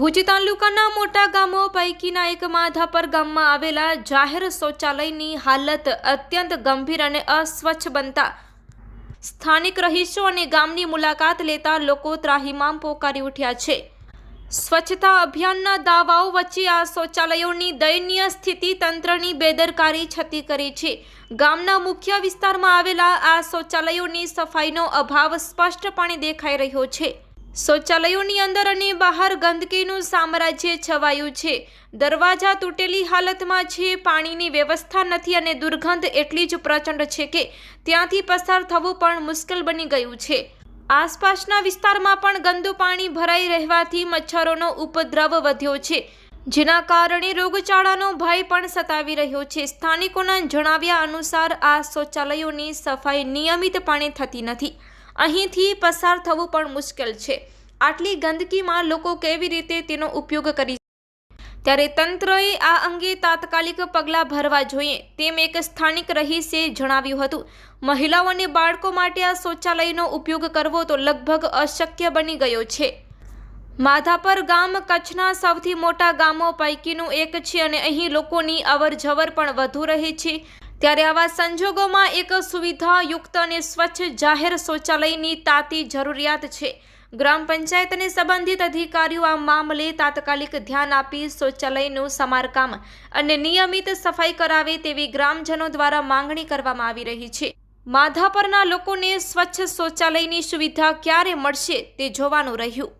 ભુજ તાલુકાના મોટા ગામો પૈકીના એક માધાપર ગામમાં આવેલા જાહેર શૌચાલયની હાલત અત્યંત ગંભીર અને અસ્વચ્છ બનતા સ્થાનિક રહીશો અને ગામની મુલાકાત લેતા લોકો ત્રાહિમામ પોકારી ઉઠ્યા છે। સ્વચ્છતા અભિયાનના દાવાઓ વચ્ચે આ શૌચાલયોની દયનીય સ્થિતિ તંત્રની બેદરકારી છતી કરી છે। ગામના મુખ્ય વિસ્તારમાં આવેલા આ શૌચાલયોની સફાઈનો અભાવ સ્પષ્ટપણે દેખાઈ રહ્યો છે। શૌચાલયોની અંદર અને બહાર ગંદકીનું સામ્રાજ્ય છવાયું છે। દરવાજા તૂટેલી હાલતમાં છે, પાણીની વ્યવસ્થા નથી અને દુર્ગંધ એટલી જ પ્રચંડ છે કે ત્યાંથી પસાર થવું પણ મુશ્કેલ બની ગયું છે। આસપાસના વિસ્તારમાં પણ ગંદુ પાણી ભરાઈ રહેવાથી મચ્છરોનો ઉપદ્રવ વધ્યો છે, જેના કારણે રોગચાળાનો ભય પણ સતાવી રહ્યો છે। સ્થાનિકોના જણાવ્યા અનુસાર આ શૌચાલયોની સફાઈ નિયમિતપણે થતી નથી। અહીંથી પસાર થવું પણ મુશ્કેલ છે। આટલી ગંદકીમાં લોકો કેવી રીતે તેનો ઉપયોગ કરી ત્યારે તંત્રએ આ અંગે તાત્કાલિક પગલાં ભરવા જોઈએ તેમ એક સ્થાનિક રહીશે જણાવ્યું હતું। મહિલાઓ અને બાળકો માટે આ શૌચાલયનો ઉપયોગ કરવો તો લગભગ અશક્ય બની ગયો છે। માધાપર ગામ કચ્છના સૌથી મોટા ગામો પૈકીનું એક છે અને અહીં લોકોની અવરજવર પણ વધુ રહે છે। ત્યારે આવા સંજોગોમાં એક સુવિધાયુક્ત અને સ્વચ્છ જાહેર શૌચાલયની તાતી જરૂરિયાત છે। ગ્રામ પંચાયત અને સંબંધિત અધિકારીઓ આ મામલે તાત્કાલિક ધ્યાન આપી શૌચાલયનું સમારકામ અને નિયમિત સફાઈ કરાવે તેવી ગ્રામજનો દ્વારા માંગણી કરવામાં આવી રહી છે। માધાપરના લોકોને સ્વચ્છ શૌચાલયની સુવિધા ક્યારે મળશે તે જોવાનું રહ્યું।